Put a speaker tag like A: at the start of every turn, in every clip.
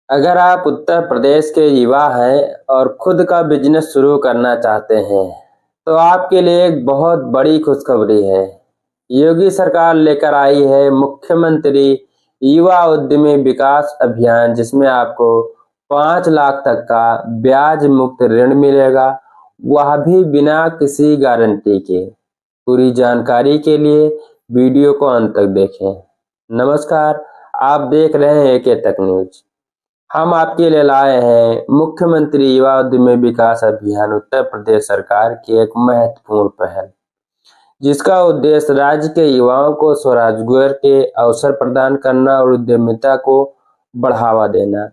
A: अगर आप उत्तर प्रदेश के युवा हैं और खुद का बिजनेस शुरू करना चाहते हैं, तो आपके लिए एक बहुत बड़ी खुशखबरी है। योगी सरकार लेकर आई है मुख्यमंत्री युवा उद्यमी विकास अभियान, जिसमें आपको 5 लाख तक का ब्याज मुक्त ऋण मिलेगा, वह भी बिना किसी गारंटी के। पूरी जानकारी के लिए वीडियो को अंत तक देखें। नमस्कार, आप देख रहे हैं एके तक न्यूज। हम आपके लिए लाए हैं मुख्यमंत्री युवा उद्यमी विकास अभियान उत्तर प्रदेश सरकार की एक महत्वपूर्ण पहल, जिसका उद्देश्य राज्य के युवाओं को स्वरोजगार के अवसर प्रदान करना और उद्यमिता को बढ़ावा देना।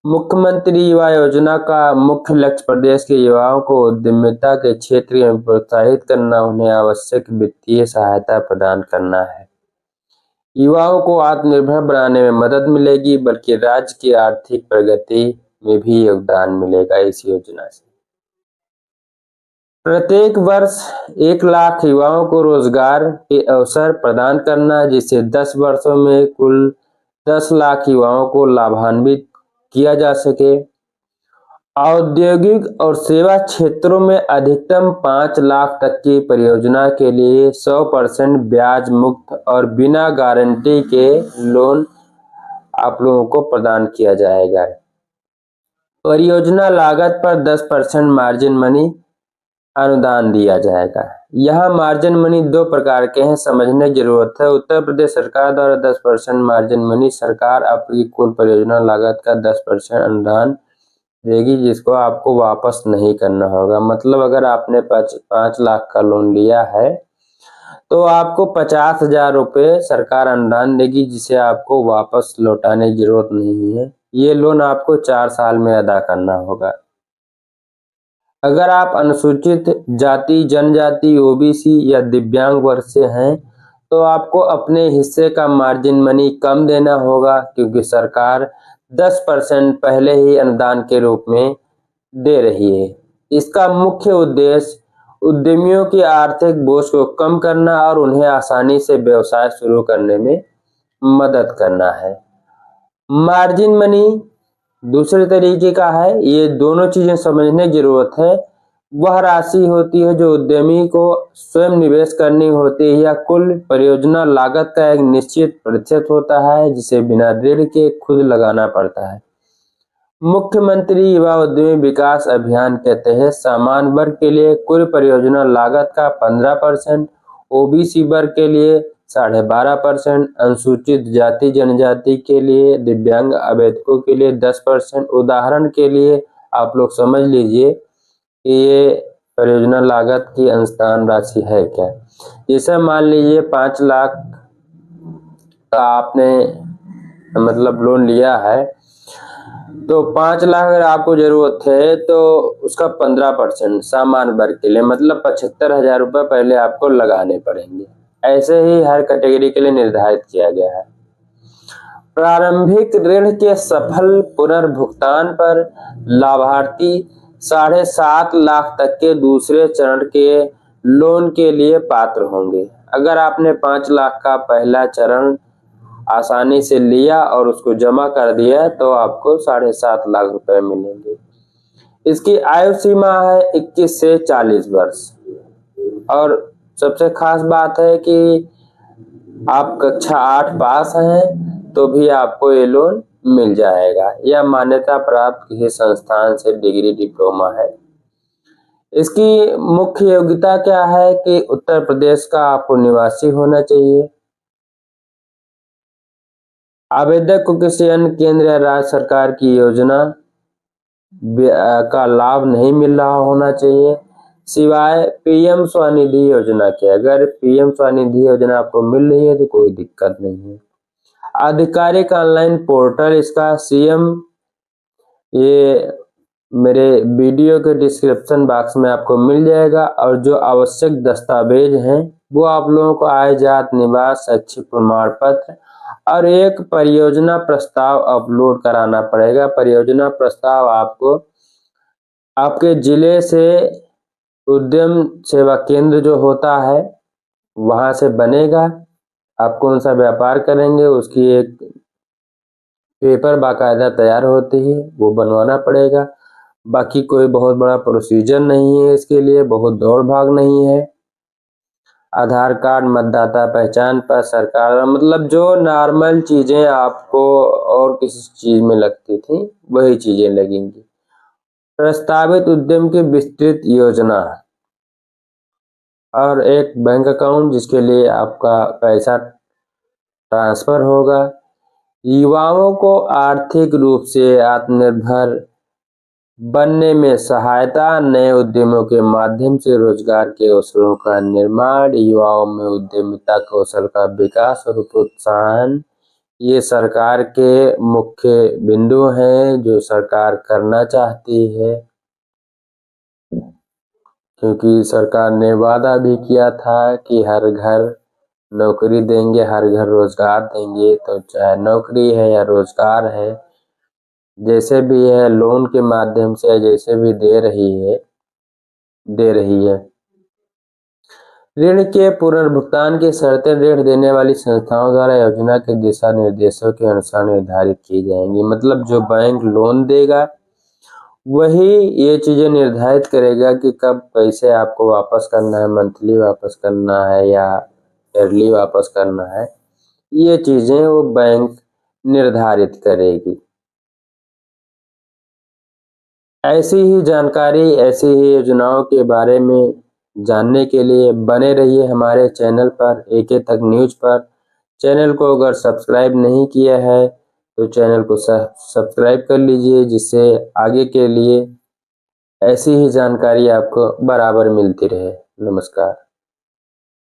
A: मुख्यमंत्री युवा योजना का मुख्य लक्ष्य प्रदेश के युवाओं को उद्यमिता के क्षेत्र में प्रोत्साहित करना, उन्हें आवश्यक वित्तीय सहायता प्रदान करना है। युवाओं को आत्मनिर्भर बनाने में मदद मिलेगी, बल्कि राज्य की आर्थिक प्रगति में भी योगदान मिलेगा इस योजना से। प्रत्येक वर्ष 1 लाख युवाओं को रोजगार के अवसर प्रदान करना, जिससे 10 वर्षों में कुल 10 लाख युवाओं को लाभान्वित किया जा सके। औद्योगिक और सेवा क्षेत्रों में अधिकतम 5 लाख तक की परियोजना के लिए 100% ब्याज मुक्त और बिना गारंटी के लोन आप लोगों को प्रदान किया जाएगा। परियोजना लागत पर 10% मार्जिन मनी अनुदान दिया जाएगा। यह मार्जिन मनी 2 प्रकार के हैं, समझने की जरूरत है। उत्तर प्रदेश सरकार द्वारा 10% मार्जिन मनी सरकार अपनी कुल परियोजना लागत का 10% अनुदान देगी, जिसको आपको वापस नहीं करना होगा। मतलब अगर आपने 5 लाख का लोन लिया है तो आपको 50,000 रुपये सरकार अनुदान देगी, जिसे आपको वापस लौटाने की जरूरत नहीं है। ये लोन आपको 4 साल में अदा करना होगा। अगर आप अनुसूचित जाति, जनजाति, ओबीसी या दिव्यांग वर्ग से हैं, तो आपको अपने हिस्से का मार्जिन मनी कम देना होगा, क्योंकि सरकार 10% पहले ही अनुदान के रूप में दे रही है। इसका मुख्य उद्देश्य उद्यमियों की आर्थिक बोझ को कम करना और उन्हें आसानी से व्यवसाय शुरू करने में मदद करना है। मार्जिन मनी दूसरे तरीके का है। ये दोनों चीजें समझने की जरूरत है। वह राशि होती है जो उद्यमी को स्वयं निवेश करनी होती है, या कुल परियोजना लागत का एक निश्चित प्रतिशत होता है, जिसे बिना ऋण के खुद लगाना पड़ता है। मुख्यमंत्री युवा उद्यमी विकास अभियान के तहत सामान्य वर्ग के लिए कुल परियोजना लागत का 15%, ओबीसी वर्ग के लिए 12.5%, अनुसूचित जाति जनजाति के लिए, दिव्यांग आवेदकों के लिए 10%। उदाहरण के लिए आप लोग समझ लीजिए कि ये परियोजना लागत की अंशदान राशि है क्या। जैसे मान लीजिए 5 लाख का आपने मतलब लोन लिया है, तो 5 लाख अगर आपको जरूरत है तो उसका 15% सामान्य वर्ग के लिए मतलब 75,000 रुपये पहले आपको लगाने पड़ेंगे। ऐसे ही हर कैटेगरी के लिए निर्धारित किया गया है। प्रारंभिक ऋण के सफल पुनर्भुगतान पर लाभार्थी 7.5 लाख तक के दूसरे चरण के लोन के लिए पात्र होंगे। अगर आपने 5 लाख का पहला चरण आसानी से लिया और उसको जमा कर दिया, तो आपको 7.5 लाख रुपए मिलेंगे। इसकी आयु सीमा है 21 से 40 वर्ष। और सबसे खास बात है कि आप कक्षा 8 पास हैं तो भी आपको ये लोन मिल जाएगा। यह मान्यता प्राप्त किसी संस्थान से डिग्री डिप्लोमा है। इसकी मुख्य योग्यता क्या है कि उत्तर प्रदेश का आपको निवासी होना चाहिए। आवेदक को किसी अन्य केंद्र या राज्य सरकार की योजना का लाभ नहीं मिल रहा होना चाहिए, सिवाय पीएम स्वनिधि योजना के। अगर पीएम स्वनिधि योजना आपको मिल रही है तो कोई दिक्कत नहीं है। आधिकारिक ऑनलाइन पोर्टल इसका सीएम, ये मेरे वीडियो के डिस्क्रिप्शन बॉक्स में आपको मिल जाएगा। और जो आवश्यक दस्तावेज हैं वो आप लोगों को आय, जात, निवास, शैक्षिक प्रमाण पत्र और एक परियोजना प्रस्ताव अपलोड कराना पड़ेगा। परियोजना प्रस्ताव आपको आपके जिले से उद्यम सेवा केंद्र जो होता है वहां से बनेगा। आप कौन सा व्यापार करेंगे उसकी एक पेपर बाकायदा तैयार होते ही वो बनवाना पड़ेगा। बाकी कोई बहुत बड़ा प्रोसीजर नहीं है, इसके लिए बहुत दौड़ भाग नहीं है। आधार कार्ड, मतदाता पहचान पत्र, सरकार मतलब जो नॉर्मल चीज़ें आपको और किसी चीज़ में लगती थी वही चीज़ें लगेंगी। प्रस्तावित उद्यम की विस्तृत योजना और एक बैंक अकाउंट जिसके लिए आपका पैसा ट्रांसफ़र होगा। युवाओं को आर्थिक रूप से आत्मनिर्भर बनने में सहायता, नए उद्यमों के माध्यम से रोजगार के अवसरों का निर्माण, युवाओं में उद्यमिता कौशल का विकास और प्रोत्साहन, ये सरकार के मुख्य बिंदु हैं जो सरकार करना चाहती है। क्योंकि सरकार ने वादा भी किया था कि हर घर नौकरी देंगे, हर घर रोजगार देंगे, तो चाहे नौकरी है या रोजगार है, जैसे भी है लोन के माध्यम से जैसे भी दे रही है। ऋण के पुनर्भुगतान की शर्तें ऋण देने वाली संस्थाओं द्वारा योजना के दिशा निर्देशों के अनुसार निर्धारित की जाएंगी। मतलब जो बैंक लोन देगा वही ये चीज़ें निर्धारित करेगा कि कब पैसे आपको वापस करना है, मंथली वापस करना है या ईयरली वापस करना है, ये चीज़ें वो बैंक निर्धारित करेगी। ऐसी ही जानकारी, ऐसी ही योजनाओं के बारे में जानने के लिए बने रहिए हमारे चैनल पर, एके तक न्यूज़ पर। चैनल को अगर सब्सक्राइब नहीं किया है तो चैनल को सब्सक्राइब कर लीजिए, जिससे आगे के लिए ऐसी ही जानकारी आपको बराबर मिलती रहे। नमस्कार।